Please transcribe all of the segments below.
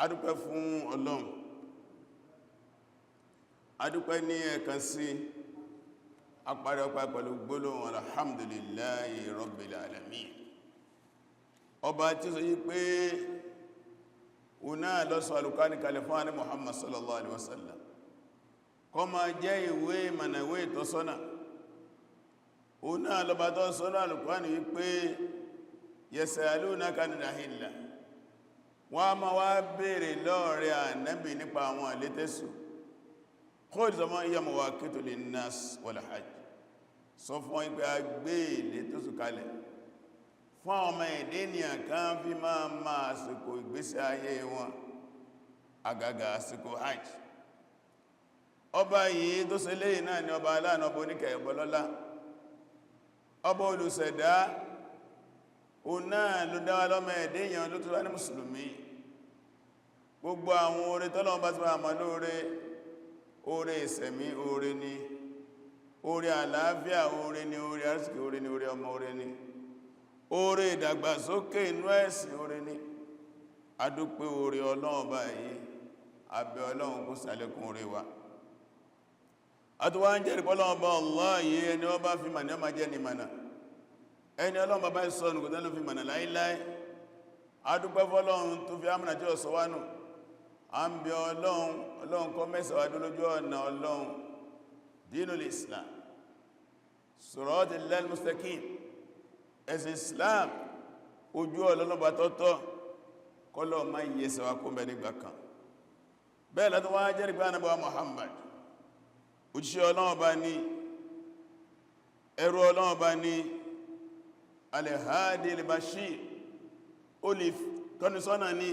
adúpẹ́ fún Ọlọ́run, adúpẹ́ ní ẹ̀kan sí apàrí ọpá pẹ̀lú gbólóhùn alhamdulillahi rabbil alamin. Ọba tí ó sọ yí pé una lọ́sọ alùkání kalẹ̀ fún àní Muhammad sallallahu alaihi wasallam kó máa jẹ́ ìwé ìmọ̀nà, ìwé ìtọ́sọ́nà. Una lọ́ba tó sọ́nà alùkání wípé yasalunaka anil ahilla, wọ́n máa wá béèrè lọ́rẹ̀ Ànábì nípa àwọn àlétẹ́sù. Qul sọ mọ́ iya mawaqitu linnas wal hajj, sọ fún wọn pé a gbé ìlétẹ́sù kalẹ̀ fún àwọn ọmọ ènìyàn kan fi máa àsìkò ìgbésí ayé wọn, àgàgà àsìkò hajj. Ọba yìí tó ṣe léyìn náà ni ọba aláàánú, ọba oníkẹ̀ ọbọlọ́lá, ọba olùṣẹ̀dá. O náà ló dáwà lọ́mọ ènìyàn ló tó wá ní mùsùlùmí. Gbogbo àwọn oore tọ́lọ́run bá ti wà mọ́ lóore, oore ìsẹ̀mí oore ni, oore àlàáfíà oore ni, oore àrísìkí oore ni, oore ọmọ oore ni, oore ìdàgbàsókè inú ẹ̀sìn oore ni. A dúpẹ́ oore Ọlọ́run báyìí, abẹ́ Ọlọ́run kó ṣàlékún oore wa. A tó wá ń jẹ́rìí pé Ọlọ́run bá Allah yìí, ẹni ó bá fi màní ọmọ jẹ́ ni mànà, ẹni Ọlọ́run bàbá ìsọ́nù kò tẹ́lú fi mànà láíláí. A dúpẹ́ fọ́lọ́run tó fi ámìnà tí ó sọ wánù. A ń bẹ Ọlọ́run kó mẹ́sàwà lójú ọ̀nà Ọlọ́run, dínul Islam, siratal mustaqim, ẹ̀sìn Islam, ojú Ọlọ́run bá tọ́tọ́, kọ́lọ̀ má yẹ sẹ́wà kó mẹ́ nígbà kan. Bẹ́ẹ̀ látọ́ wá jẹ́rìí pé Ànábì Muhammad òjíṣẹ́ Ọlọ́run bá ní, ẹrú Ọlọ́run bá ní, Alhaji al-Bashir, olùtọ́nisọ́nà ní,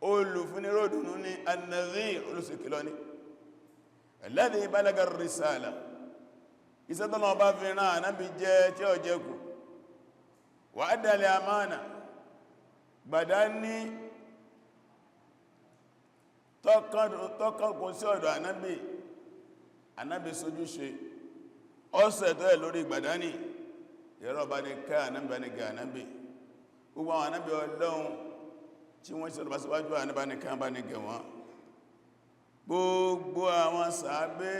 olùfúniròdùnú ní, an-Nadhir, olùṣèkìlọ̀ ní, alladhi balagha ar-risala, iṣẹ́ tọ́lọ́run bá fi rán Ànábì jẹ́ tí ó jẹ́ kù, wa adda al-amana, gbàdá ní tọ́kàn sí ọ̀dọ̀ Ànábì sójúṣe, ọ́sẹ̀ tó ẹ̀ lórí gbàdá ní ìrọ̀ bá ní ká Ànábì bá ní ga Ànábì. Gbogbo àwọn Ànábì Ọlọ́run tí wọ́n ṣe lọ síwájú Ànábì bá ní ká bá ní gẹ̀ wọ́n. Gbogbo àwọn sàábé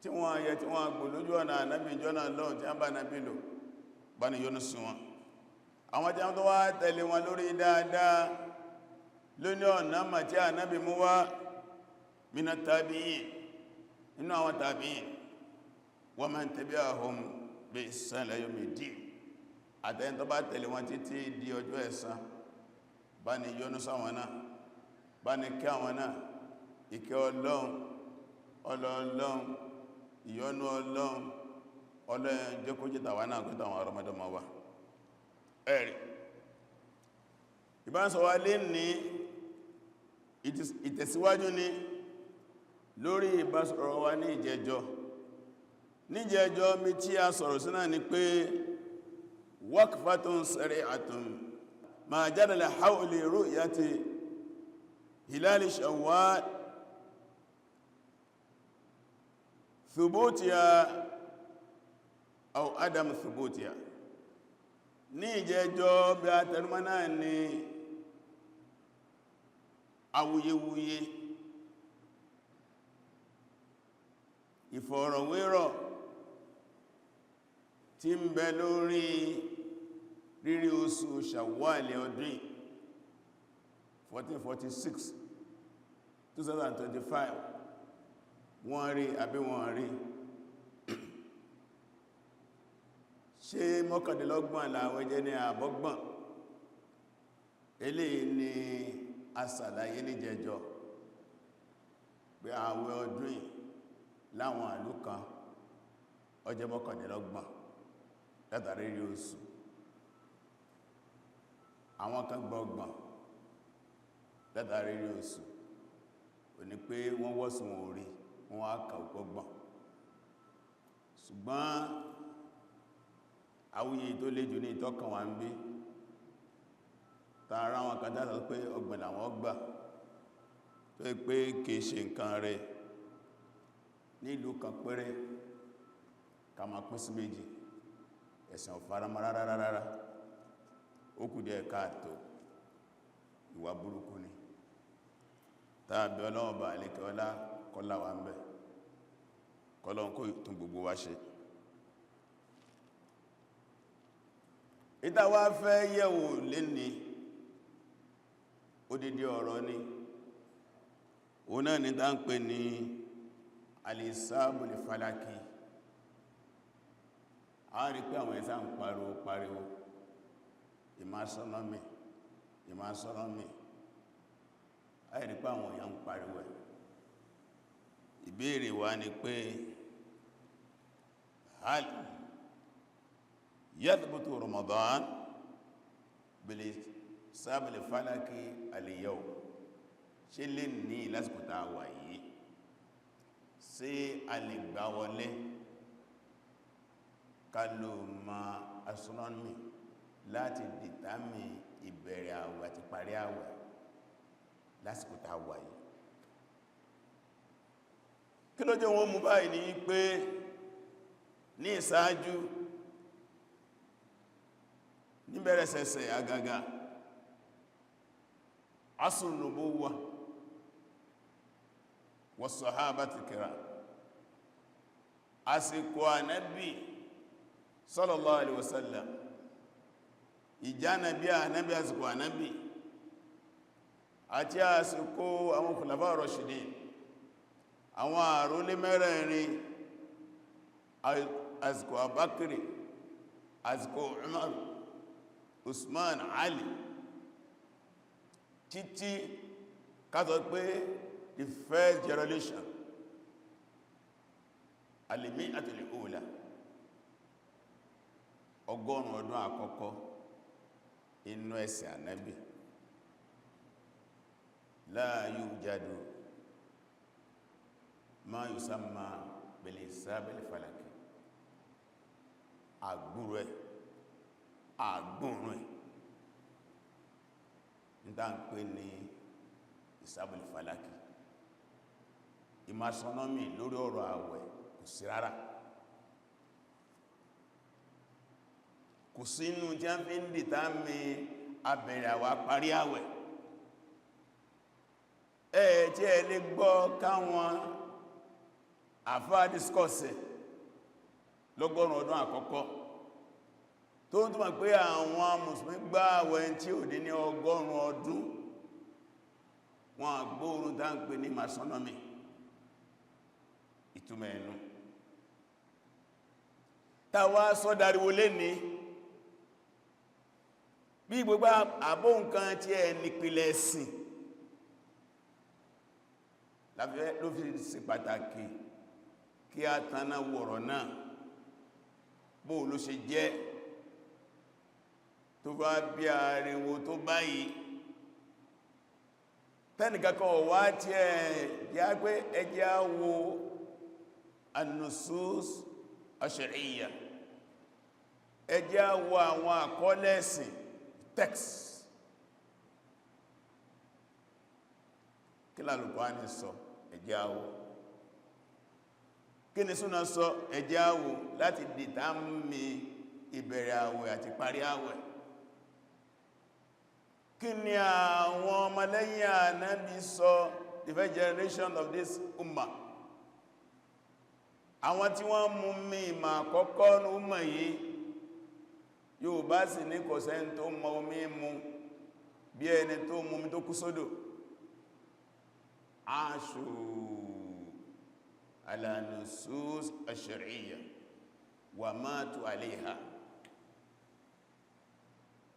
tí wọ́n yẹ tí wọ́n gbò lójú ọ̀nà Ànábì jọ́nà lọ́run tí wọ́n bá Ànábì lò bá ní yọ́nú sí wọn. Àwọn tí wọ́n tó wá tẹ̀lé wọn lórí dáadáa lóní ọ̀nà mà tí Ànábì mú wá mina tabi'in, nínú àwọn tabi'in, wa man tabi'ahum bí ìsànlẹ̀ yóò méjì, àtẹ́yìn tó bá tẹ̀lé wọn títí di ọjọ́ ẹ̀san. Bá ní yọ́nú sáwọn náà, bá ní kí àwọn náà, ìkẹ́ Ọlọ́run, Ọlọ́run, ìyọ́nú Ọlọ́run jẹ́ kó jẹ́ tàwa náà kó tàwọn ọmọdọ́mọ wa. Ẹ̀rì ìbánsọ̀ wa lè ní ìtẹ̀síwájú ní lórí ìbásọ̀rọ̀ wa ní ìjẹjọ́ mi tí a sọ̀rọ̀ sí náà ni pé waqfatun sari'atun ma jadala hawli ru'yati hilali Shawwal, thubutiha aw adam thubutiha. Ní ìjẹjọ́ bí a tẹnumọ́ náà ni awuyewuye, ìfọ̀rọ̀wérọ̀ tí ń bẹ lórí rírí oṣù Shawwal ọdún 1446 2025 wọ́n rí àbí wọ́n rí. Ṣé mọ́kàndínlọ́gbọ̀n làwọn jẹ́ ní àbọ́gbọ̀n? Eléyìí ni asàlàyé ní jẹjọ pé àwẹ̀ ọdún yìí láwọn ìlú kan ó jẹ́ mọ́kàndínlọ́gbọ̀n látàrí rí oṣù, àwọn kan gbọ́gbọ̀n látàrí rí oṣù. Ó ní pé wọ́n wọ́sùn orí wọ́n á kà gbọ́gbọ̀n. Ṣùgbọ́n àwúyé tó lé jù ní ìtọ́kàn wà ń bí tààrà wọn kan dáta pé ọgbọ̀n àwọn gbà tó yẹ pé kìí ṣe nǹkan rẹ̀ nílùú kan péré ká máa pín sí méjì, ẹ̀sìn ọ̀faramọ́ rárá ó kù díẹ̀ káàtó. ìwà burúkú ni tàbí Ọlọ́run bá àlékẹ́ ọlá kọ́lá wa ń bẹ̀ kọ́lọ́n kó tún gbogbo wa ṣe. ìta wá fẹ́ yẹ̀wò lénìí odidi ọ̀rọ̀ ni òun náà ni tá ń pè ní alisáàbùlì falaki. a rí pé àwọn ẹ̀sà ń pariwo ìmásọ́nọ́mì a rí pé àwọn èèyàn ń pariwo ẹ̀. ìbéèrè wa ni pé hal yathbutu Ramadan bil sábìlì falaki al-yawm ṣe lè ní lásìkò tá a wà yìí ṣé a lè gbà wọlé ká ló ma astronomy láti dìtámì ìbẹ̀rẹ̀ àwẹ̀ àti parí àwẹ̀ lásìkò tá a wà yìí. kí ló jẹ́ wọ́n mú báyìí ní pé ní ìsáájú níbẹ̀rẹ̀ sẹ̀sẹ̀ àgàgà asr nubuwa wa sahabati kiram àsìkò ànábì sallallahu alaihi wasallam ìjánàbí ànábì àsìkò ànábì àti àsìkò àwọn khulafa rashidin àwọn àrólé mẹ́rẹ̀ẹ̀rin àsìkò Abakiri àsìkò Umar Usman Ali títí kátọ̀ pé the first generation alimi àtìlẹ̀ òòlà ọgọ́rùn ọdún àkọ́kọ́ inú ẹ̀sìn ànábì la yujadu ma yusamma bil hisabil falaki àgbúrò ẹ̀ àgbóòrùn ẹ̀ nígbà ń pè ní hisabil falaki. Astronomy lórí ọ̀rọ̀ àwẹ̀ kò sí rárá, kò sí inú tí a fi ń dìtà mi abẹ̀rẹ̀ àwẹ̀ parí àwẹ̀. Tí ẹ lè gbọ́ káwọn àfáà discourse lọ́gọ́rùn ọdún àkọ́kọ́ tó ń túnmọ̀ pé àwọn mùsùlùmí gbà àwẹ̀ tí ò dín ní ọgọ́rùn ọdún wọn àgbóòrùn tá ń pè ní Astronomy ìtumọ̀ ẹnu tàwà sọ́dáriwò lé ní bí gbogbo àbó nǹkan tí ẹ nípìlẹ̀ ẹ̀sìn ló fi ṣe pàtàkì kí a tanná wọ̀rọ̀ náà bó ló ṣe jẹ́ tó bá bí ariwo tó báyìí tẹ́nìkankan wá tí ẹ yá pé ẹjẹ́ wo an-nusus ash-shar'iyya ẹjẹ́ wo àwọn àkọọ́lẹ̀ ẹ̀sìn text kí l'Al-Qur'ani sọ ẹjẹ́ wo kí ni súnà sọ ẹjẹ́ wo láti dìtàmì ìbẹ̀rẹ̀ àwẹ̀ àti parí àwẹ̀. Kí ni àwọn ọmọlẹ́yìn Ànábì sọ, the first generation of this ummah, àwọn tí wọ́n mú mi ìmọ̀ àkọ́kọ́ ní ummah yìí. Yorùbá sì ní kò sẹ́ni tó mọ omi mu bí ẹni tó mú mi tó kú sódò. Ashu ala nusus ash-shar'iyya wa matu alayha.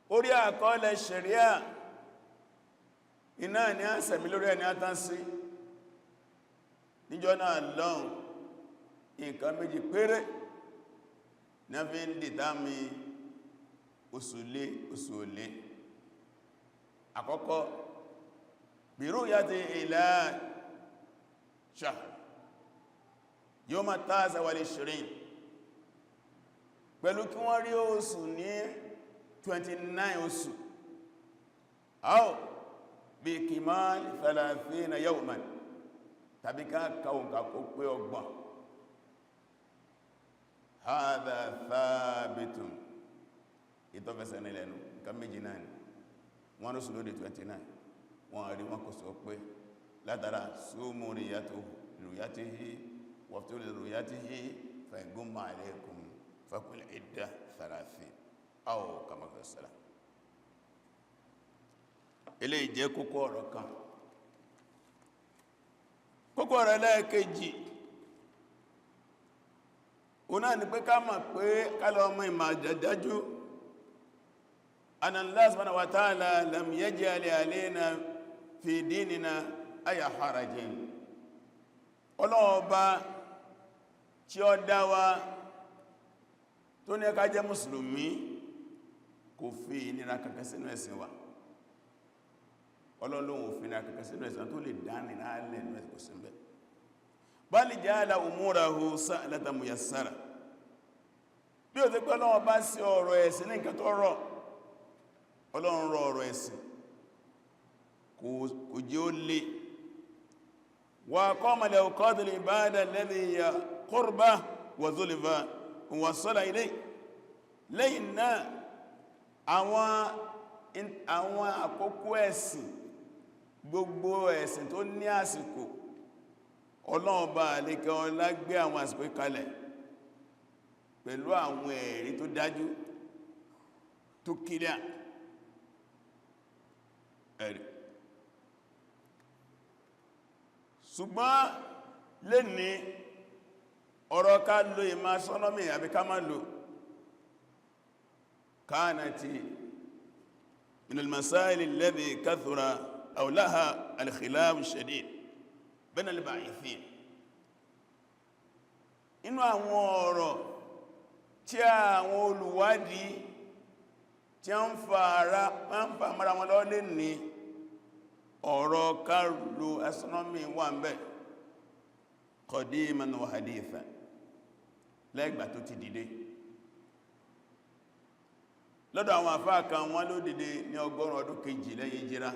Orí àkọọ́lẹ̀ ṣẹ̀ríà iná ni a sẹ̀mí lórí ẹni àtán sí níjọ́ náà lọ́n nǹkan méjì péré náà fi ń dìtámi òsùlé àkọ́kọ́ bìrú ya ti ilẹ̀ shahr yawma tasa wal 20 pẹ̀lú kí wọ́n rí oṣù ní 29 oṣù aw bí kimal 30 yawman tàbí ká kàwùnkà kó pé 30. Hadha thabitun ìtọ́fẹsẹ̀ nílẹ̀nu nǹkan méjì náà ni wọ́n oṣù lóde 29 wọ́n rí wọn kò sọ pé látara sumu ruyatihi waftiru ruyatihi fa in gumma alaykum fakul idda 30 aw kama qala. Eléyìí jẹ́ kókó ọ̀rọ̀ kan. Kókó ọ̀rọ̀ lẹ́ẹ̀kejì ọ̀nà ni pé ká mọ̀ pé ká lọ mọ̀ ìmọ̀ àjàdájú anna Allah subhanahu wa ta'ala lam yaj'al alayna fi dinina aya harajin. Ọlọ́ọ̀ba tí ó dá wa tó ní ká jẹ́ mùsùlùmí kò fi ìnira kankan sínú ẹ̀sìn wa. Ọlọ́run ò fi ìnira kankan sínú ẹ̀sìn tó lè dání lálẹ́ ní ẹ̀sìn kò sí mbẹ̀. Bal ja'ala umurahu sa'latan muyassara. Bí ó ti pé Ọlọ́run bá sí ọ̀rọ̀ ẹ̀sìn ní nǹkan tó rọ̀, Ọlọ́run rọ̀ ọ̀rọ̀ ẹ̀sìn kò jẹ́ ó lé. Wa qama liawqati al-ibada alladhi hiya qurba wa zulfa wa wassala ilayhi. Lẹ́yìn náà àwọn àkókò ẹ̀sìn, gbogbo ẹ̀sìn tó ní àsìkò, Ọlọ́run bá àlékẹ́ ọlá gbé àwọn àsìkò kalẹ̀ pẹ̀lú àwọn ẹ̀rí tó dájú tó kílẹ̀ ẹ̀rí. Ṣùgbọ́n lè ní ọ̀rọ̀ ká lo ìmọ̀ astronomy àbí ká má lò kánàtí min al-masail alladhi kathura aw laha al-khilaf shadid bayna al-ba'ithin. Inú àwọn ọ̀rọ̀ tí àwọn olùwádìí tí a ń fa mara wọn lọ lè ní ọ̀rọ̀ ká lo astronomy wà ń bẹ qadiman wa hadithan lẹ́gbà tó ti dìde. Lọ́dọ̀ àwọn àfáà kan wọ́n ló dìde ní 100 ọdún kejì lẹ́yìn Híjírà.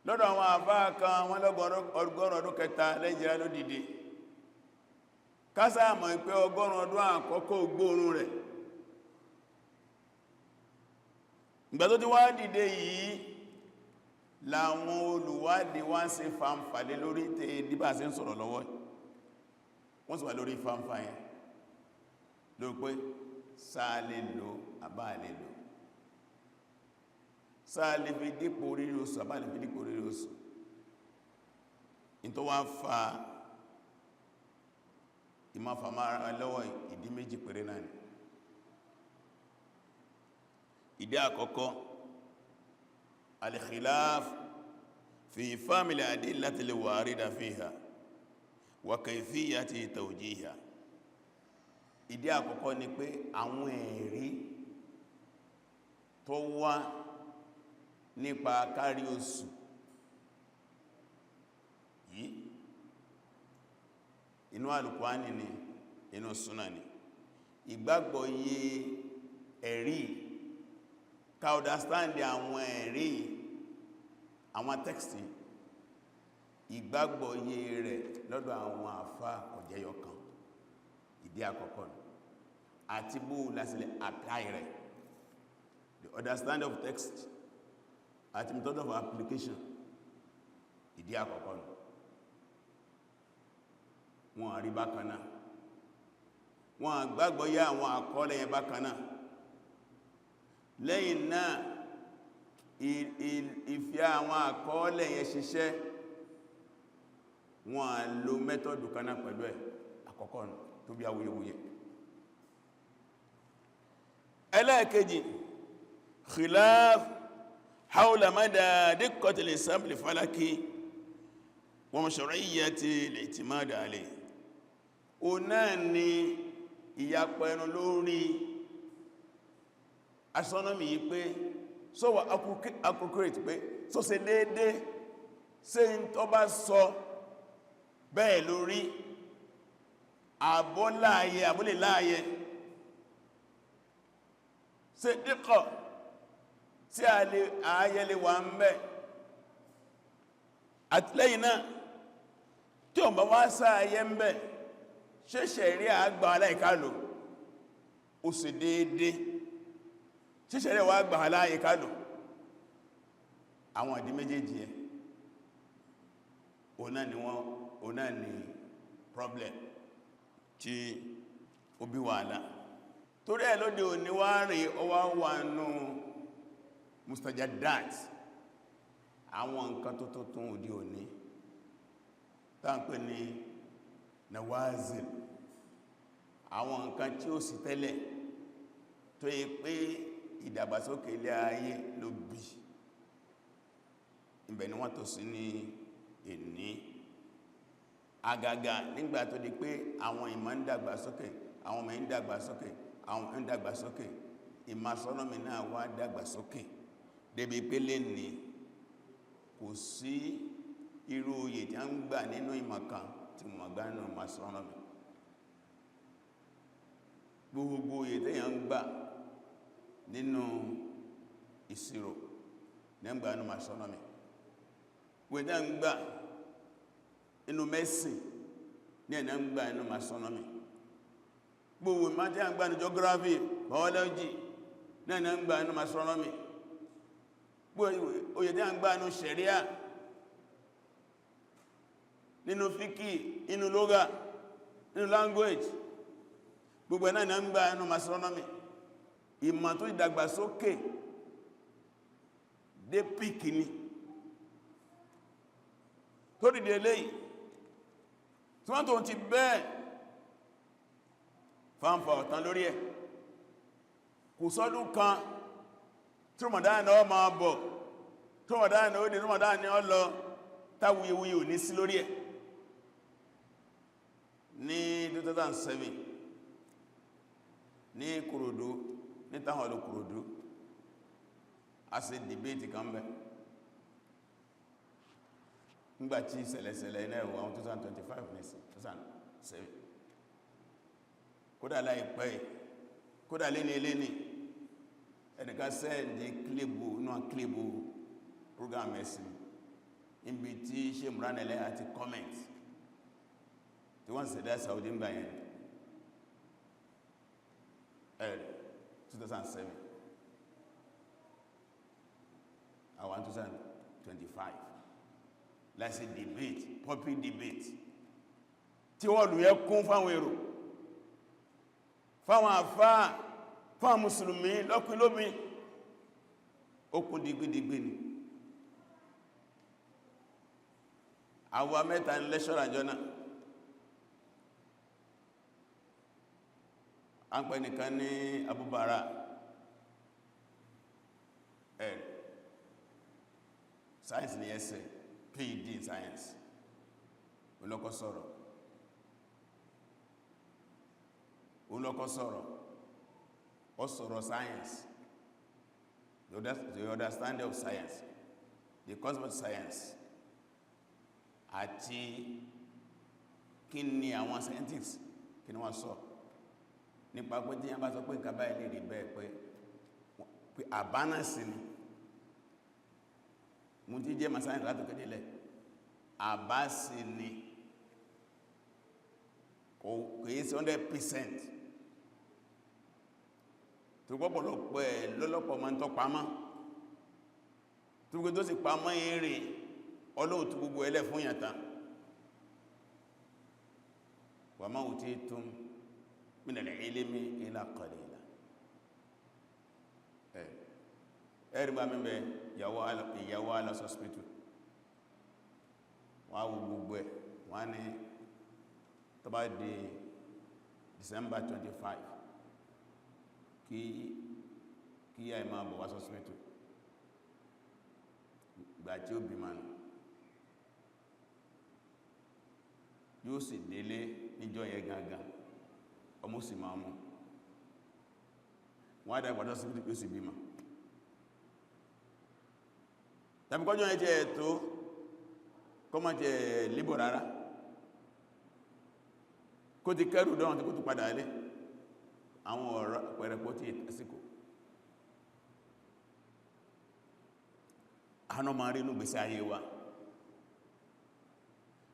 Lọ́dọ̀ àwọn àfáà kan wọ́n lọ́gọ́rùn ọdún kẹta lẹ́yìn Híjírà ló dìde. Kásá mọ̀ pé 100 ọdún àkọ́kọ́ gbóòrùn rẹ̀. Ìgbà tó ti wá dìde yìí láwọn olùwádìí wá ń ṣe fanfàlé lórí tẹ́ díbà sí ń sọ̀rọ̀ lọ́wọ́. Wọ́n sì wà lórí fanfà yẹn ló pé sáà lè lò àbá lè lò, sáà lè fi dípò rírí oṣù àbá lè fi dípò rírí oṣù. In tó wá fa ìmáfàmára lọ́wọ́ ìdí méjì péré náà ni. Ìdí àkọ́kọ́ al-khilaf fi fahmi al-adillati al-warida fiha wa kayfiyati tawjiha. Ìdí àkọ́kọ́ ni pé àwọn ẹ̀rí tó wá nípa kárí oṣù yìí inú Al-Qur'ani ni inú súnà ni. Ìgbàgbọ́ yé ẹ̀rí ká understand àwọn ẹ̀rí àwọn tẹ́kìtì, ìgbàgbọ́ yé rẹ̀ lọ́dọ̀ àwọn àfá kò jẹyọ kan. Ìdí àkọ́kọ́ ni àti bó lásìlẹ̀ apply rẹ̀, the understanding of text àti method of application. Ìdí àkọ́kọ́ ni wọ́n àrí bákanáà, wọ́n àgbàgbọ́ yá àwọn àkọọ́lẹ̀ yẹn bákanáà. Lẹ́yìn náà ìfẹ́ àwọn àkọọ́lẹ̀ yẹn ṣiṣẹ́, wọ́n à lo mẹ́tọ̀dù kanáà pẹ̀lú ẹ̀. Àkọ́kọ́ nù tó bí awuyewuye. Ẹlẹ́ẹ̀kejì khilaf hawla mada diqqati al-hisab al-falaki wa mashru'iyyati al-i'timad alayhi. O náà ni ìyapọ̀ ẹnu lórí astronomy yìí pé so wà accurate pé so ṣe déédé ṣe ń tó bá sọ bẹ́ẹ̀ lórí àbọ́ láàyè àbúlé láàyè ṣe díkọ̀ tí ààyè lè wà ń bẹ́. Àtìlẹ́yìn náà tí ó bá wá sáàyè ń bẹ́ ṣe ṣẹ̀rí àgbà aláìkálò ó sì déédé, ṣe ṣẹ̀rí wà àgbà aláìkálò àwọn ìdí méjèèjì ẹ̀ ọ̀nà ni problem tí ó bí wàhálà torí ẹ̀ lóde òní wá rí ọwá wà nù mustajadat àwọn nǹkan tó tún òde òní táǹpẹ́ ní nawazil àwọn nǹkan tí ó sì tẹ́lẹ̀ tó yẹ pé ìdàgbàsókè ilé ayé ló bí ibẹ̀ ni wọ́n tó sí ní ìní àgàgà nígbà tó di pé àwọn ìmọ̀ ń dàgbàsókè àwọn ọmọ ń dàgbàsókè àwọn ń dàgbàsókè ìmọ̀ astronomy náà wá dàgbàsókè débi pé lè ní kò sí irú oyè tí a ń gbà nínú ìmọ̀ kan tí wọ́n gbà nínú ìmọ̀ astronomy gbogbo oyè tí a ń gbà nínú ìṣirò ní ẹgbà nínú astronomy gbogbo tí a ń gbà nínú medicine ní ẹ̀nà ń gbà nínú astronomy gbogbo ìmọ̀ tí a ń gbà ní geography biology ní ẹ̀nà ń gbà nínú astronomy gbogbo oyè tí a ń gbà nínú sharia nínú fíkì nínú lóga nínú language gbogbo náà ń gbà nínú astronomy ìmọ̀ tó ìdàgbàsókè dé píkì ní tó dìde eléyìí tí wọ́n tó ti bẹ́ẹ̀ fàǹfà ọ̀tán lórí ẹ̀ kò sọ́dún kan tí Ramadan ó máa bọ̀ tí Ramadan ó dé Ramadan ó lọ táwuyewuye ò ní sí lórí ẹ̀ ní 2007 ní Ikorodu ní táwọn Ikorodu a ṣe dìbéètì kan bẹ́ nígbàtí ìṣẹ̀lẹ̀ṣẹ̀lẹ̀ iná ẹ̀wọ̀ àwọn 2025 ní 2007 kódà láìpẹ́ kódà lé ní ẹnìkan sẹ́ẹ̀dì kílébù náà kílébù program ẹ̀sìn níbi tí ṣe múránẹ̀lẹ́ àti comment tí wọ́n ṣẹ̀dá Saudi ń gbà yẹn 2007 àwọn 2025 láti debate public debate tí wọ́n lù yẹ kún fáwọn èrò fáwọn àfáà fáwọn mùsùlùmí lọ́kùn lómi okùn dìgbìdìgbì ni àwọn mẹ́ta ní lẹ́ṣọ́rà jọ náà a ń pẹ́ nìkan ní abúbára science ni ẹsẹ̀ PhD in science olókọ́ sọ̀rọ̀ ó sọ̀rọ̀ science the understanding of science the concept of science àti kí ni àwọn scientists kí ni wọ́n sọ nípa pé tí yán bá sọ pé nǹkan báyìí lè rí bẹ́ẹ̀ pé àbánàsí ni mú tí jẹ́ masáyìn látò kédélẹ̀ àbásí ni kò kìí sí 100% tó gbọ́pọ̀lọpọ̀ ẹ̀ lọ́lọ́pọ̀ ma ń tọ́ pamọ́ tó gbogbo tó sì pamọ́ èrè ọlọ́ọ̀tú gbogbo ẹlẹ́ fún yàtà wa ma utitum min al-ilmi illa qalila ẹ̀rì bá mẹ́bẹ̀ ìyàwó alásọ́spítù wọ́n á wo gbogbo ẹ̀ wọ́n ní tó bá di December 25 kí yá ìmá bọ̀ wá sọ́spítù gbà tí ó bí mánu yóò sì délé níjọ́ yẹ gangan ọmọ sì máa mú wọ́n á dá ìpàdé sọ́spítù yóò sì bímọ tàbí kọjọ́ ẹjẹ́ ẹ̀tọ́ kọmọ jẹ líbò rárá kó ti kẹrù dán tí kó tó padà ilé àwọn ọ̀rọ̀ pẹ̀rẹ̀pọ̀ tí ẹ̀sìkò àánà máa rí inú gbèsè ayé wa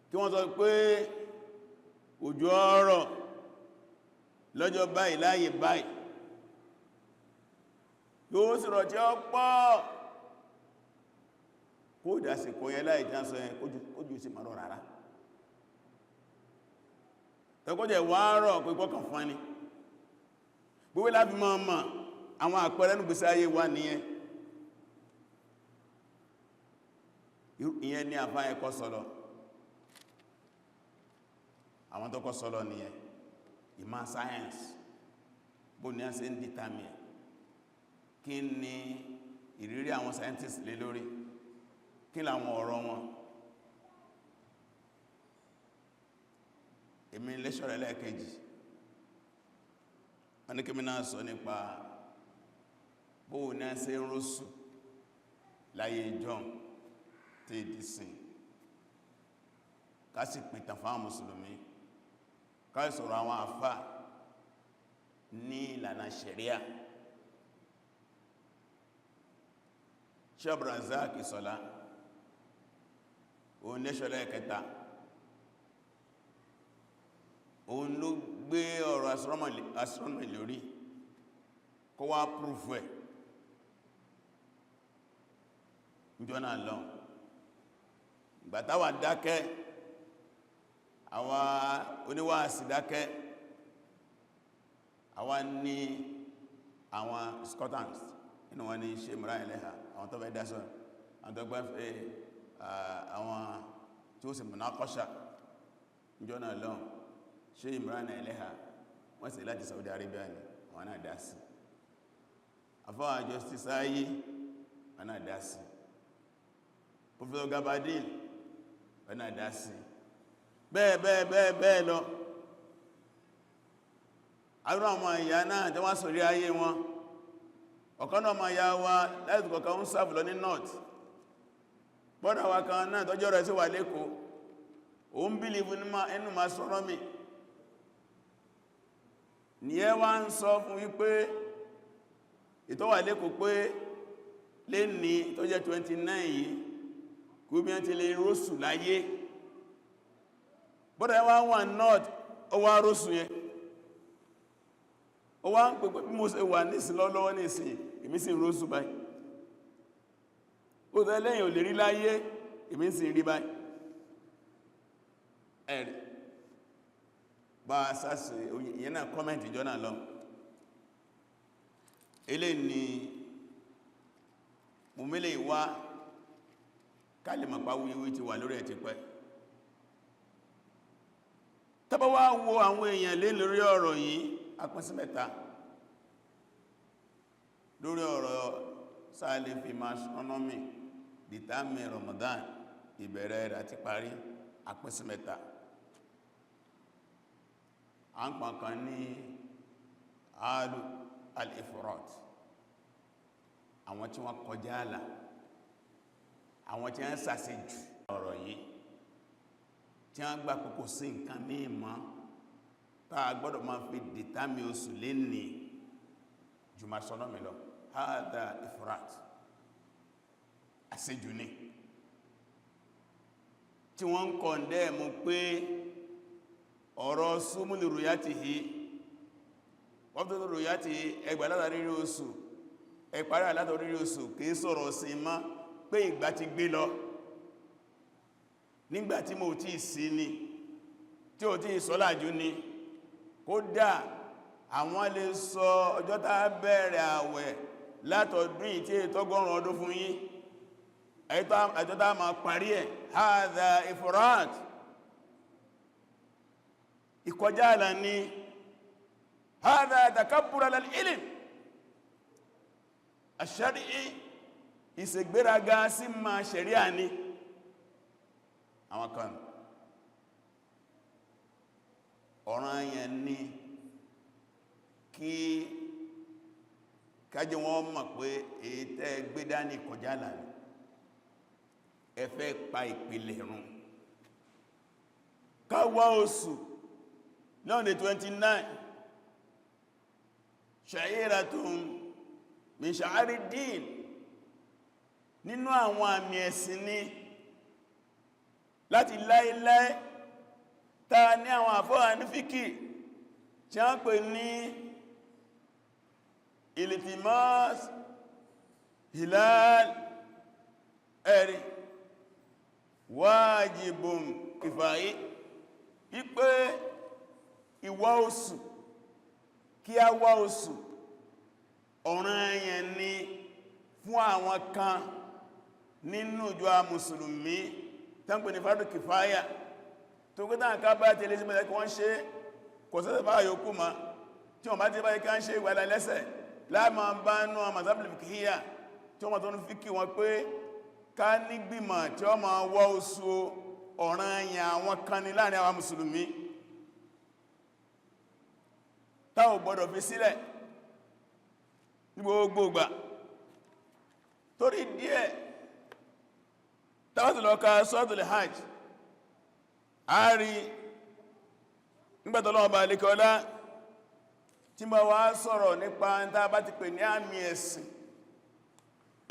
kí wọ́n sọ pé òjò ọ̀rọ̀ lọ́jọ́ báyìí láyé báyìí yóò sì rọ̀ tí ó pọ̀ kó dásìkò yẹn láì jánsọ yẹn kójú sí marọ́ rárá tọ́kọ́jẹ̀ wá rọ̀ pé kọ́kàn fún ẹni gbogbo láti máa mọ̀ àwọn àpẹẹrẹ ní gbèsè ayé wa nìyẹn ìyẹn ní àfá ẹ̀kọ́ sọ́lọ̀ àwọn tó kọ́ sọ́lọ̀ nìyẹn ìmọ̀ science bó ní a ṣe ń determine kí ni ìrírí àwọn scientists lé lórí kí làwọn ọ̀rọ̀ wọn èmi lẹ́ṣọ́rẹ̀ lẹ́ẹ̀kejì wọ́n ní kí mi náà sọ nípa bó ní a ṣe ń rọ́sù láyé John tí ìdísìn ká sì pìtàn fáwọn mùsùlùmí ká sọ̀rọ̀ àwọn àfà ní ìlànà ṣẹ̀ríà Abdulrazak Ìsọ̀lá òun nẹ́ṣọ́lẹ̀ kẹta òun ló gbé ọ̀rọ̀ astronomy lórí kó wá proof ẹ̀ jọ́nà lọ ìgbàtàwà dákẹ́ àwa oníwàásí dákẹ́ àwa ní àwọn Scotland inú wọn ni ṣe mìíràn ẹlẹ́ha àwọn tó fẹ́ dásọ̀ àwọn tó gbẹ́ àwọn tí ó sì múná kọ́ṣà jọ́nà lọ ṣe mìíràn ẹlẹ́ha wọ́n sì láti Saudi Arabia ni àwọn náà dá sí àfáà Justice ayé àwọn náà dá sí Professor Gabadin àwọn náà dá sí bẹ́ẹ̀ lọ àwọn ọmọ ìyá náà tí wọ́n sọ̀rí ayé wọn ọ̀kan náà ma ya wa láti kọ̀kan ń sáàfù lọ ní north bọ́dà wa kan náà tọ́jọ́ rẹ̀ sí wà lẹ́kọ̀ọ́ o ń bílìfù nínú astronomy ní ẹ wá ń sọ fún wípé ìtọ́wà lẹ́kọ̀ọ́ pé lè ní tó jẹ́ 29 yìí kú bí wọ́n ti lè rósù láyé bọ́dà wá wà north ó wá rósù yẹn ó wá ń pẹ̀pẹ̀ bí mo ṣe wà nísìn lọ́lọ́wọ́ nísìn èmi sì ń rósù báyìí ó tẹ́ lẹ́yìn ò lè rí láyé èmi sì ń rí báyìí ẹ̀rì bá sáàsì ìyẹn náà kọ́mẹ̀ntì jọ náà lọ ilé ni mo mẹ́lẹ̀ ìwá kálìmọ̀pá wíwí ti wà lórí ẹ̀ ti pẹ́ tọ́bọ̀ wá wo àwọn èèyàn lé lórí ọ̀rọ̀ yìí apínsí mẹ́ta lórí ọ̀rọ̀ sáàlẹ̀ fi astronomy determine Ramadan ìbẹ̀rẹ̀ rẹ̀ àti parí apínsí mẹ́ta a ń pàkan ní alu al-ifrat àwọn tí wọ́n kọjá àlà àwọn tí wọ́n ṣàṣejù ọ̀rọ̀ yìí tí wọ́n gbà kókò sí nǹkan mímọ́ táa gbọ́dọ̀ máa fi dìtàmì oṣù lé ní jùmọ̀ astronomy lọ hádà ifrat àṣejù ní tí wọ́n ń kọ̀ndẹ́ mú pé ọ̀rọ̀ súnmùlù ruyatihi wọ́pútù ruyatihi ẹgbà látàrí oṣù ẹ̀parí látàrí oṣù kìí sọ̀rọ̀ sí má pé ìgbà ti gbé lọ nígbàtí mo tí sí ni tí ó tí sọ́lájú ni kódà àwọn lè sọ ọjọ́ tá bẹ̀rẹ̀ àwẹ̀ látọdún ìtí ìtọ́gọ́rùn ọdún fún yín ẹjọ́ tá ma parí ẹ̀ hadha ifrat ìkọjá àlà ní hadha takabbur ala al-ilm ash-shar'i ìṣègbéraga sí ma ṣẹ̀ríà ní àwọn kan ọ̀ràn yẹn ní kí kájẹ wọn mọ̀ pé èyí tẹ́ gbé dání kọjá àlà ní ẹ fẹ́ pa ìpìlẹ̀ run káwà oṣù lọ́nà 29 sha'iratun min sha'ari din nínú àwọn àmì ẹ̀sìn ní láti láíláí ta ní àwọn àfọ́wà ní fíkì tí a ń pè ní iltimas hilal ẹ̀rí wájibun kìfàyí ipé ìwá oṣù kí a wá oṣù ọ̀ranyàn ni fún àwọn kan nínú ìjọ mùsùlùmí tán pè ní fardu kìfáyà tó gbé tán ká bá tẹ́lẹ̀ sí mẹ́lẹ̀ kí wọ́n ṣe kò sẹ́sẹ̀ bá yòókù ma tí wọ́n bá ti báyìí ká ń ṣe ìwàlá lẹ́sẹ̀ láàmà bá nú mazhabul fiqhiyya tí wọ́n tó ń fi kí wọn pé ká nígbìmọ̀ tí wọ́n máa wá oṣù ọ̀ranyàn àwọn kan ní láàrin àwọn mùsùlùmí tá ò gbọ́dọ̀ fi sílẹ̀ ní gbogbo ìgbà torí díẹ̀ tàbátìlọ́ka suratul hajj a rí nígbàtọ̀lọ́wọ́ bá alékọ́lá tí ma wá sọ̀rọ̀ nípa ń tá bá ti pè ní àmì ẹ̀sìn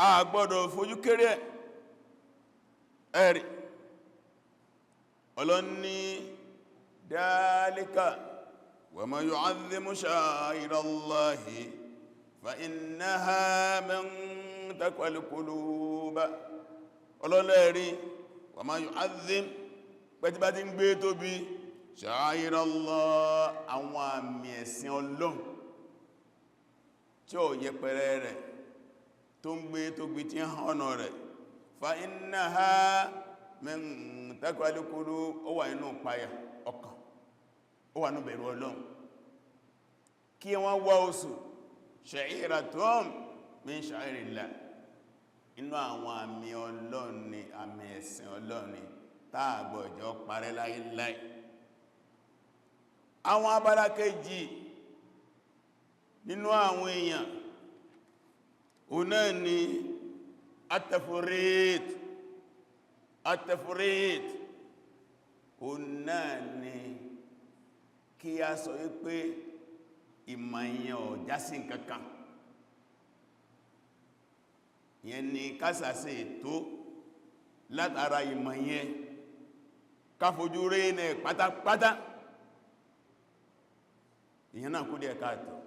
a gbọ́dọ̀ fojú kéré ẹ̀rí ọlọ́ni dhalika wa man yu'azzimu sha'irallahi fa innaha min taqwal qulub ọlọ́lẹ́rí wa man yu'azzim pẹ̀tí bá ti ń gbé tóbi sha'irallah àwọn àmì ẹ̀sìn Ọlọ́run tí ó yẹpẹrẹ rẹ̀ tó ń gbé tóbi tí ń hànà rẹ̀ fa innaha min taqwal qulub ó wà inú páyà ọkàn ó wà ní bẹ̀rù Ọlọ́run kí wọ́n wá oṣù sha'iratun min sha'irillah inú àwọn àmì Ọlọ́run ni àmì ẹ̀sìn Ọlọ́run ni táàgbọ̀jọ́ parẹ́ láíláí àwọn abala kejì nínú àwọn èèyàn òun náà ni at-tafrit òun náà ni kí a sọ wípé ìmọ̀ èèyàn ò já sí nǹkankan yẹn ni kásàsẹ̀ ètò látara ìmọ̀ yẹn káfojú rí ní pátápátá ìyẹn náà kú díẹ̀ káàtọ̀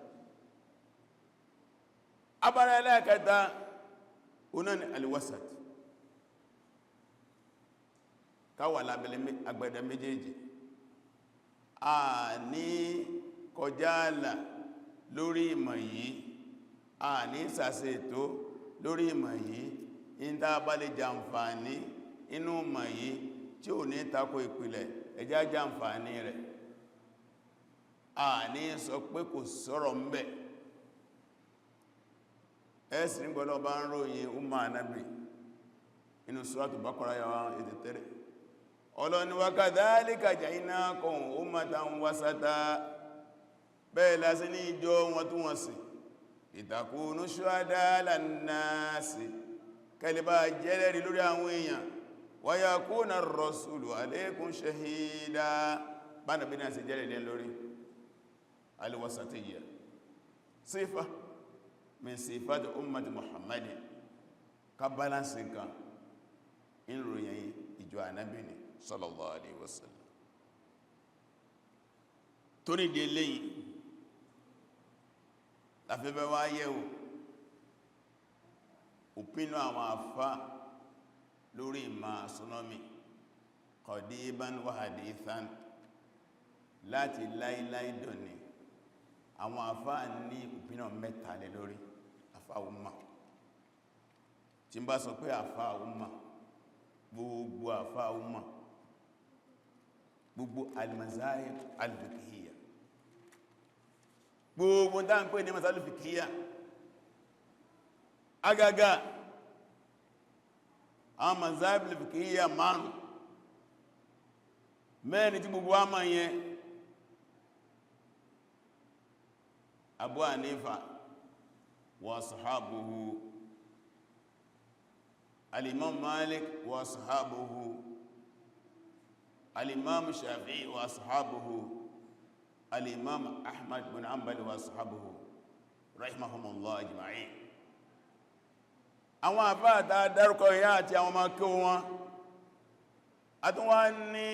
abára ẹlẹ́ẹ̀kẹta oná ni alwasat káwà lábẹ̀lẹ̀ agbẹ̀dẹ̀ méjèèjì a ní kọjá àlà lórí ìmọ̀ yìí a ní sàṣẹ ètò lórí ìmọ̀ yìí in tá bá lè jàǹfààní inú ìmọ̀ yìí tí ò ní tako ìpìlẹ̀ ẹjá jàǹfààní rẹ̀ a ní sọ pé kò sọ̀rọ̀ ń bẹ̀ ẹ̀sìn gbọ́dọ̀ bá ń ròyìn umma anábì inú Suratul Baqara yàwó 83 ọlọ́ni wa kadhalika ja'alnakum ummatan wasata bẹ́ẹ̀ lásì ní ìjọ wọn tún wọ́n sí litakunu shuhada 'ala an-nasi kẹlẹ̀bá jẹ́lẹ̀rí lórí àwọn èèyàn wa yakuna ar-rasulu 'alaykum shahida bánà bí náà sí jẹ́lẹ̀rí lórí al-wasatiyya sífà min sifati ummati Muhammadin ká balance nǹkan inú ròyìn ìjọ ànábì ni sallallahu alaihi wasallam torí dé lẹ́yìn láfẹ́fẹ́ wá yẹ̀wò òpinnu àwọn àfá lórí ìmọ̀ astronomy qadiban wa hadithan láti láíláí dòní àwọn àfá ní òpinnu mẹ́ta lé lórí àfá umma tí ń bá sọ pé àfá umma gbogbo àfá umma gbogbo al-mazahib al-fiqhiyya gbogbo dá ń pè ní mazahib al-fiqhiyya agaga àwọn mazahib al-fiqhiyya márùn mẹ́rin tí gbogbo àmà yẹn Abu Hanifa wa sahabuhu al-Imam Malik wa sahabuhu al-Imam Shafi'i wa sahabuhu al-Imam Ahmad bin Hanbal wa sahabuhu rahimahumullah ajma'in àwọn àfáàtà dárúkọ ìyá àti àwọn ọmọ kí wọn àtúnwà ní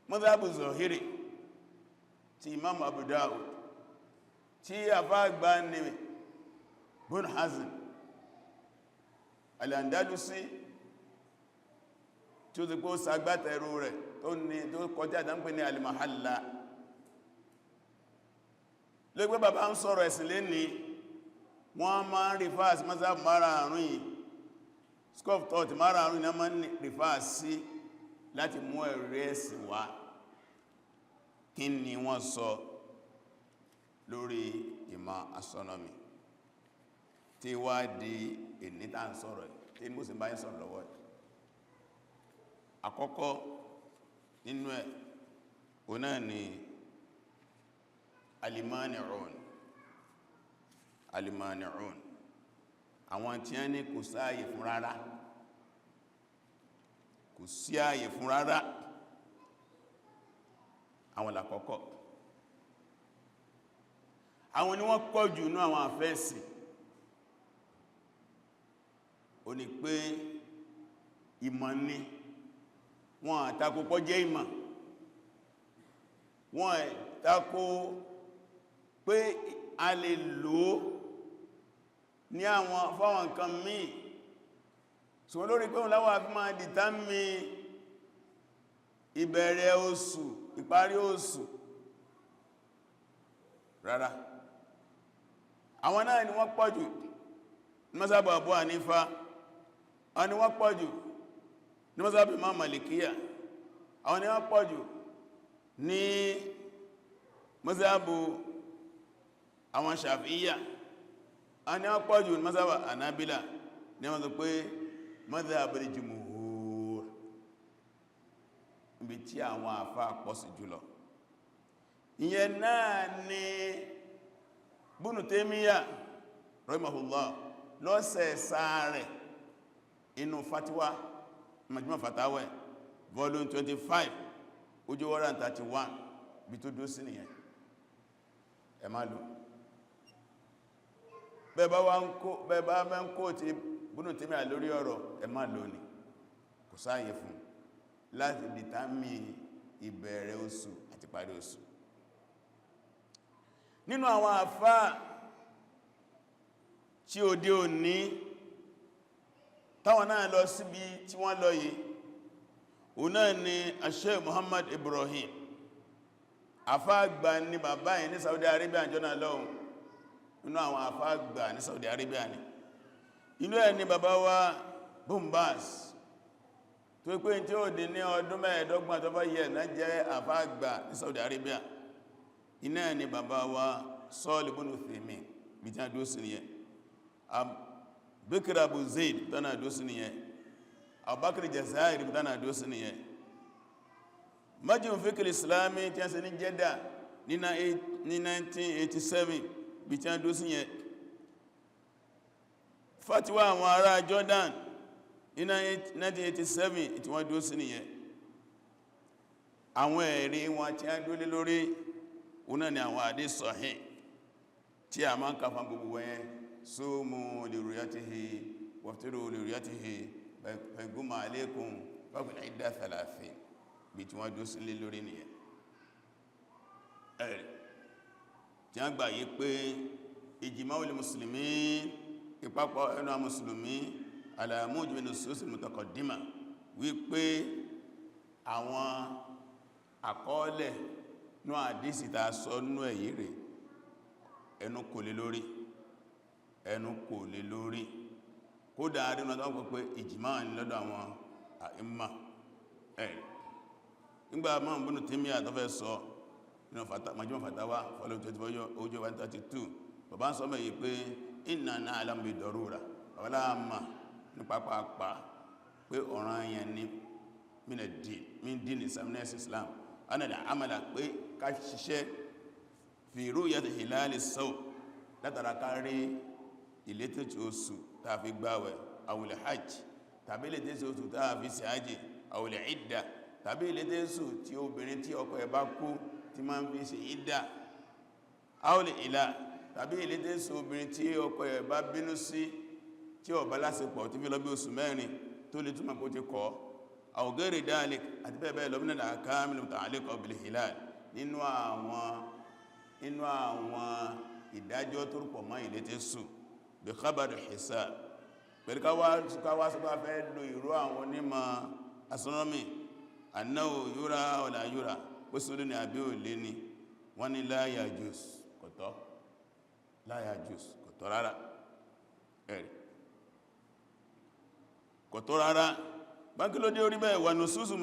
madhabu Zuhiri ti Imam Abu Dawud tí àfáàgbà ní Ibn Hazm al-Andalusi tí ó ti kó ṣagbátẹrù rẹ̀ tó kọjá ìdánpé ní al-mahalla lẹ́gbẹ́ bàbá ń sọ̀rọ̀ ẹ̀sìn lé ní wọ́n máa ń rí fáàsì mazhab márààrún yìí school of thought márààrún ní máa ń rí fáàsì láti mú ẹ̀rí ẹ̀sìn wá kí ni wọ́n sọ lórí ìmọ̀ astronomy tí wá di ìnítà ń sọ̀rọ̀ tí mo sì bá ń sọ̀rọ̀ lọ́wọ́ àkọ́kọ́ nínú ẹ̀ òun náà ni alimani'un àwọn tí a ní kò sáàyè fún rárá kò sí ààyè fún rárá àwọn làkọ́kọ́ àwọn ni wọ́n pọ̀ jù ní àwọn àfẹ́sì ó ní pé ìmọ̀ ni wọ́n àtakò pọ́ jẹ́ ìmọ̀ wọ́n àtakò pé a lè lò ó ní àwọn fáwọn nǹkan míì so lórí pé wọ́n láwọ́ àfí máa dìtámì ìbẹ̀rẹ̀ oṣù ìparí oṣù rárá àwọn náà ni wọ́n pọ̀jù ní mọ́sábà Abu Hanifa àwọn ni wọ́n pọ̀jù ní mọ́sábà Imam Malikiya àwọn ni wọ́n pọ̀jù ní mọ́sábà àwọn Shafi'iyya àwọn ni wọ́n pọ̀jù ní mọ́sábà Hanabila ní wọ́n sọ pé madhhabul jumhur ibi tí àwọn àfá pọ̀ sí jùlọ ìyẹn náà ni Ibn Taymiyyah rahimahullah lọ́sẹ̀ sáàrẹ̀ inú fatiwa Majmu' Fatawa volume 25 ojú 131 bí tó dó sí nìyẹn ẹ má lò bẹ́ẹ̀bá mẹ́ ń kó ti Ibn Taymiyyah lórí ọ̀rọ̀ ẹ má lò ní kò sáàyè fún láti dìtámì ìbẹ̀rẹ̀ oṣù àti parí oṣù nínú àwọn àfáà tí òde òní táwọn náà lọ síbi tí wọ́n lọ yìí òun náà ni Sheikh Muhammad Ibrahim àfáàgbà ní bàbá yìí ní Saudi Arabia jọna lọ́hùn nínú àwọn àfáàgbà ní Saudi Arabia ni inú ẹ̀ ni bàbá wa Bombas tó pé tí ó di ní ọdún mẹ́ẹ̀ẹ́dọ́gbọ̀n tó bá yẹ náà jẹ́ àfáàgbà ní Saudi Arabia iná ẹ̀ ni bàbá wa Salih ibn Uthaymin bí tí a dó sí nìyẹn Bakr Abu Zaid tánà dó sí nìyẹn Abubakar Jazairi tánà dó sí nìyẹn Majmu' Fiqh Islami tí a ṣe ní Jeddah ní 1987 bí tí a dó sí yẹn Fatiwa àwọn ará Jordan ní 1987 tí wọ́n dó sí nìyẹn àwọn ẹ̀rí wọn tí a dó lé lórí una ni àwọn hadith sahih tí a máa ń kà fún gbogbo wẹ́n sumu li ru'yatihi waftiru li ru'yatihi faguma alaykum faqul idda 30 bí tí wọ́n dó sí lé lórí nìyẹn ẹ̀rí tí a gbà yí pé ijma'ul muslimin ìpapọ̀ ẹnu àwọn mùsùlùmí ala mujibi nusus mutaqaddima wípé àwọn àkọọ́lẹ̀ ní àdísì ta sọ nú èyí rẹ̀ ẹnu kò lè lórí kódà àrínà tó ń pẹ́ ìjìmá ní lọ́dọ̀ àwọn àìmà ẹ̀rì nígbà máa ń Ibn Taymiyyah tó fẹ́ sọ nínú Majmu' Fatawa volume 24 ojú 132 bàbá ń sọ mẹ́ pé inna na'lamu bid-darura ọ̀lá àmà ní pápápá pé ọ̀ràn yẹn ní min din Islam anàdà àmàlà pé ká ṣiṣẹ́ fi ru'yati hilali saw látara kárí ìlétẹ́tì oṣù tàà fi gbáwẹ̀ awul hajj tàbí ìlétẹ́tì oṣù tàà fi sí hajj awul idda tàbí ìlétẹ́tì oṣù tí obìnrin tí ọkọ ẹ̀ bá kú tí máa ń fi ṣe idda awul ila tàbí ìlétẹ́tì oṣù obìnrin tí ọkọ ẹ̀ bá bínú sí tí ó bá láṣepọ̀ tí fi lọ bí oṣù mẹ́rin tó lè túnmọ̀ kó ti kọ́ aw ghairi dhalik àti bẹ́ẹ̀ bẹ́ẹ̀ lọ min al-ahkam al-muta'alliqa bil-hilal nínú àwọn ìdájọ́ tó rúpọ̀ mọ́ ìlétẹ́sù bí khabar hisab pẹ̀lú káwá sọpá fẹ́ lo ìró àwọn onímọ̀ astronomy annahu yura wala yura pé sódò ní àbí ò lé ní wọ́n ní la yajuz kọ̀tọ́ la yajuz kọ̀tọ́ rárá ẹ̀rì kọ̀tọ́ rárá báńkì ló dé orí bẹ́ẹ̀ wà nususu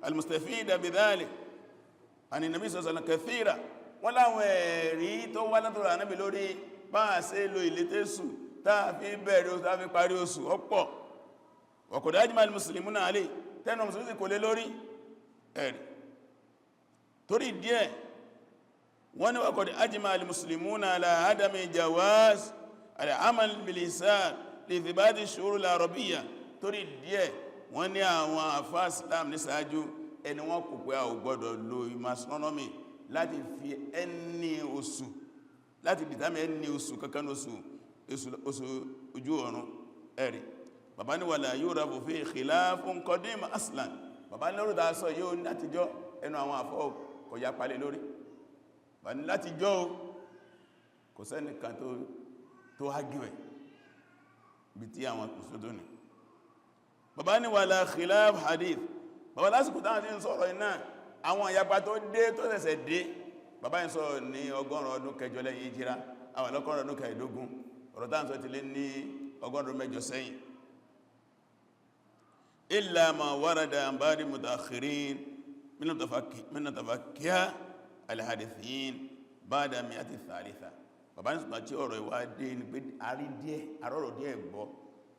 al-mustafida bidhalik àni nàbí sallallahu kathira wọ́n láwọn ẹ̀rí tó wá látọ̀rọ̀ ànábì lórí bá a ṣe lo ìlétésù táà fi bẹ̀rẹ̀ oṣù táà fi parí oṣù ọ̀pọ̀ ọ̀kọ̀dá ajma al-muslimuna alayhi tẹ́nà mùsùlùmí kò lé lórí ẹ̀rì torí díẹ̀ wọ́n ní ọ̀kọ̀dá ajma al-muslimuna ala adami jawaz al-amal bil-lisan li ithbati shuhur al-arabiyya torí díẹ̀ wọ́n ní àwọn àfáà Islam ní ṣáájú ẹni wọ́n kò pé a ò gbọ́dọ̀ lo astronomy láti fi ẹni oṣù láti dìtàmì ẹni oṣù kankan oṣù ojú ọ̀run ẹ̀rì bàbá ní wala yurafu fi khilafun qadim aslan bàbá ní lórí dáa sọ yóò ní látijọ́ ẹnu àwọn àfọ́ kò yá palẹ̀ lórí bàbá ní látijọ́ kò sẹ́nìkan tó hágíwẹ̀ bí tí àwọn kùsùdó ní bàbá ní wala khilaf hadith bàbá lásìkò táwọn tí ń sọ̀rọ̀ iná àwọn àyàpá tó dé tó ṣẹ̀ṣẹ̀ dé bàbá ń sọ̀rọ̀ ní 100 ọdún kẹjọ lẹ́yìn ìjírá àwọn 100 ọdún kẹẹ̀dógún ọ̀rọ̀ táwọn sọ ti lé ní 100 mẹ́jọ sẹ́yìn illa ma warada an ba'di mutakhirin min tafakkiha al-hadithin ba'da mi'ati thalitha bàbá ní sọ̀rọ̀ tí ọ̀rọ̀ ìwádé ní pé arọ́rọ̀ díẹ̀ gbọ́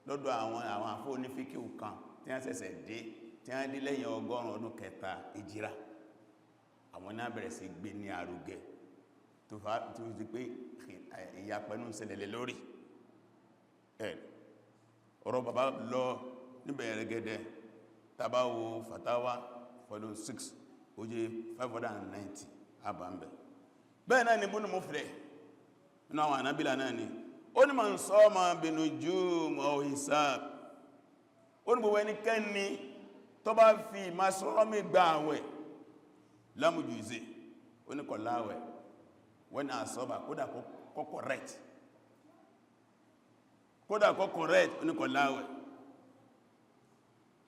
lọ́dọ̀ àwọn àfọ́ onífíkíù kan tí wọ́n ṣẹ̀ṣẹ̀ dé tí wọ́n dé lẹ́yìn 100 ọdún kẹta ìjírá àwọn náà bẹ̀rẹ̀ sí gbé ní àrùgẹ tó ti pé ìyapẹ̀nú ṣẹlẹ̀ lórí ẹ̀ ọ̀rọ̀ bàbá lọ níbẹ̀rẹ̀ gẹ́gẹ́ tàbáwo fatawa volume 6 oje 590 àbámbẹ̀ bẹ́ẹ̀ náà ni Ibn Muflih nínú àwọn ànábìlà náà ni ó ní man sama binujum aw hisab ó ní gbogbo ẹnikẹ́ni tó bá fi astronomy gba àwẹ̀ lámùjú ìzé oníkọ̀láwẹ̀ wọ́n ni àsọ́bà kódà kọ́ correct oníkọ̀láwẹ̀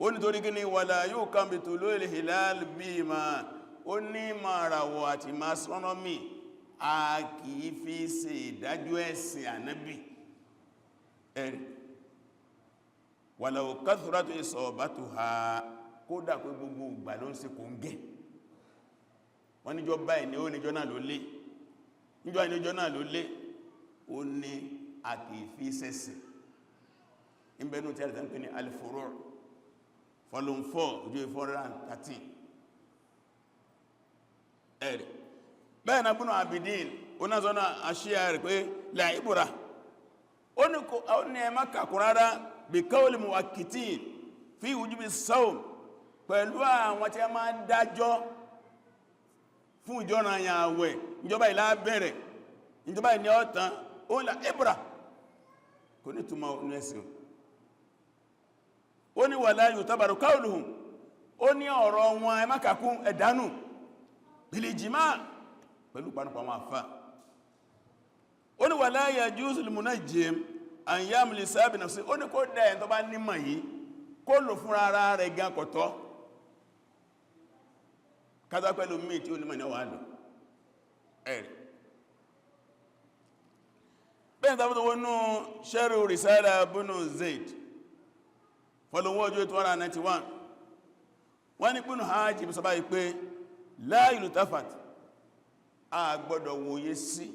ó ní torí gíní wala yukam bi tulul hilal bí ma ó ní màràwọ̀ àti astronomy a kìí fi ṣe ìdájú ẹ̀sìn ànábì ẹ̀rì walau kathratu isabatuha kódà pé gbogbo ìgbà ló ń ṣe kò ń gẹ́ wọ́n níjọ́ báyìí ni ó níjọ́ náà ló lé níjọ́ náà ló lé ó ní àkìfí sẹ́sẹ̀ ìbẹ̀nú tí a lè tán pé ní al-furu' volume 4 ojú 413 ẹ̀rì bẹ́ẹ̀ na búnú Abidin ó náà zọ́nà àṣíyà rẹ̀ pé láìbúra ó ní ẹmá kàkùn rárá bí qawli muwakkitin fi wujubi sawm pẹ̀lú àwọn tí a máa dájọ́ fún ìjọ́nà àyàwẹ̀ ìjọba ìlà bẹ̀rẹ̀ ìjọba ìní ọ̀tán ó ń la ibra kò ní túnmọ̀ ní ẹ̀sìn ó ní wala yutabaru qawluhum ó ní ọ̀rọ̀ wọn ẹ má kàkún ẹ̀dánù bil ijma' pẹ̀lú panupọ̀ àwọn àfá ó ní wala yajuzu lil munajjim an yamlisa bi nafsi ó ní kó dẹ̀ tó bá nímọ̀ yìí kó lò fún ara rẹ̀ gan kọ̀tọ́ kátà pẹ̀lú mí tí ó ní mọ̀ ní ọwà lò ẹ̀rì bẹ́ẹ̀ tàbí tó wọnú sharh risala bunu Zaid fọlọ́wọ́ ojú 291 wọ́n ní pínú hajji bí sọ báyìí pé la yultafat a gbọ́dọ̀ wòye sí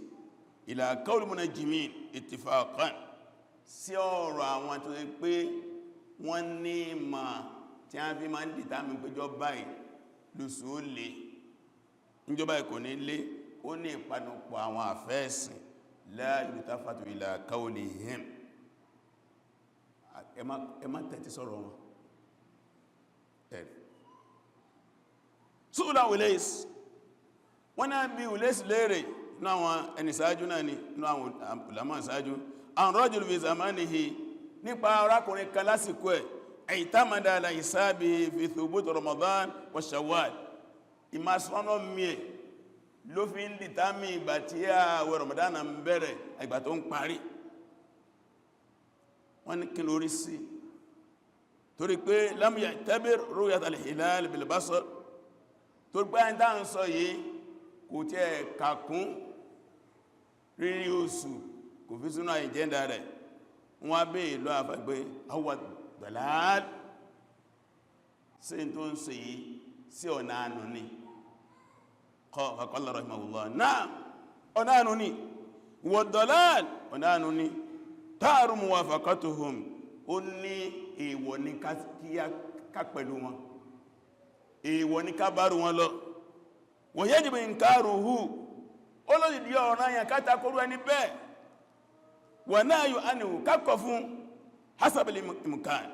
ila qawl munajjimin ittifaqan sí ọ̀rọ̀ àwọn tó yẹ pé wọ́n ní ma tí a fi máa ń dìtà mi péjọ báyìí lùsù ó lè níjọba ìkò ní lé ó ní ìpanupọ̀ àwọn àfẹ́ẹ̀sìn la yultafatu ila qawlihim ẹ má tẹ́tí sọ̀rọ̀ wọn ẹ̀rì ṣúlá Ulayis wọ́n náà bí Ulayis léèrè ní àwọn ẹni sáájú náà ni ní àwọn ulama sáájú an rajul fi zamanihi nípa arákùnrin kan lásìkò ẹ̀ i'tamada ala hisabi fi thubut Ramadan wa Shawwal ìmọ̀ astronomy ẹ̀ ló fi ń dìtàmì ìgbà tí àwẹ̀ Ramadan ń bẹ̀rẹ̀ ìgbà tó ń parí wọ́n ní kí lórí sí torí pé lam ya'tabir ru'yat al-hilal bil basar torí pé ẹni tá ń sọ yìí kò tí ẹ kàkún rírí oṣù kò fi sínú àìjẹ́ndà rẹ̀ wọ́n bẹ́ ìlú àfàgbé àwọ̀ dalal sí tó ń sọ yìí sí ọ̀nà ànú ni qala rahimahullah náà ọ̀nà ànú ni wa dalal ọ̀nà ànú ni ta'aru muwafaqatuhum ó ní èèwọ̀ ní ká pẹ̀lú wọn èèwọ̀ ní ká bárù wọn lọ wa yajibu inkaruhu ó lóòdì di ọ̀ràn yẹn ká takóró ẹni bẹ́ẹ̀ wa nahyu anhu kákọ̀ fún hasabili imkan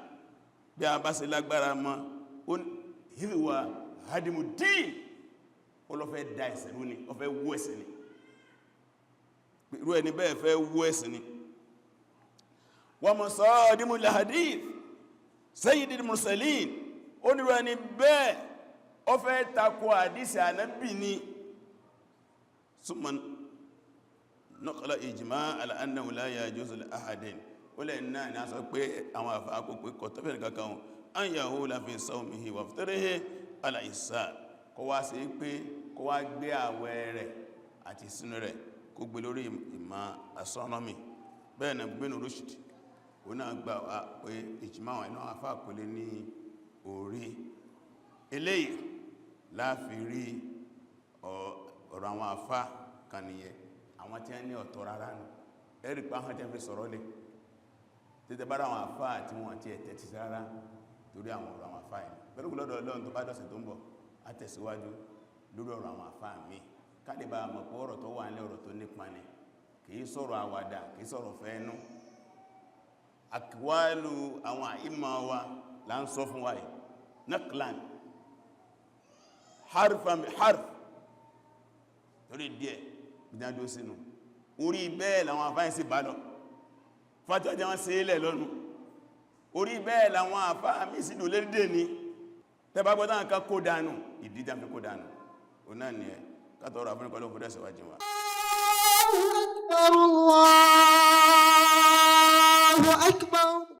bí a bá ṣe lágbára mọ́ ó hìwà hadimudin ó lọ fẹ́ da ẹ̀sẹ̀ lónìí ó fẹ́ wú ẹ̀sẹ̀ ni irú ẹni bẹ́ẹ̀ fẹ́ wú ẹ̀sẹ̀ ni wa musadimul hadith sayyidil mursalin ó nírú ẹni bẹ́ẹ̀ ó fẹ́ takò àdísì ànábì ni summa naqala ijma' ala annahu la yajuzu li ahadin ó lẹ́ náà ní a sọ pé àwọn àfáàkò pé kò tọ́fẹ́ kankan an yahula fi sawmihi wa iftarihi ala isa kó wá sí pé kó wá gbé àwẹ̀ rẹ̀ àti sínú rẹ̀ kó gbé lórí ìmọ̀ astronomy bẹ́ẹ̀ na Ibn Rushd ó náà gbà wá pé ijma' àwọn àfáàkò lé ní orí eléyìí láàfi rí ọ̀rọ̀ àwọn àfá kan nìyẹn àwọn tí wọ́n ní ọ̀tọ̀ rárá nù ẹ̀rì pa àwọn tí wọ́n fi sọ̀rọ̀ lẹ̀ títẹ bára àwọn àfá tí wọ́n ti ẹ̀tẹ̀ ti rárá torí àwọn ọ̀rọ̀ àwọn àfá yìí pẹ̀lú lọ́dọ̀ Ọlọ́run tó bá dọ̀sẹ̀ tó ń bọ̀ á tẹ̀síwájú lórí ọ̀rọ̀ àwọn àfá mi káàdì bá mọ̀ pé ọ̀rọ̀ tó wà nílẹ̀ ọ̀rọ̀ tó nípa ni kìí sọ̀rọ̀ àwàdà kìí sọ̀rọ̀ fẹ́ẹ́nú àkíwálù àwọn àìmọ̀ wa là ń sọ fún wa yìí naklan harfan bi harf torí díẹ̀ ìdájọ́ sínú orí bẹ́ẹ̀ làwọn àfáà sí bá lọ fàtíwájá wọn sí ilẹ̀ lọ́nu orí bẹ́ẹ̀ làwọn àfáà mí sínú lédè ní tẹbàgbọ́dá nǹkan kó dánù ìdíjà fi kó dánù o náà ni ẹ kátọrọ àfúnikọ́lọ́ fúdẹ́sẹ̀wájí wa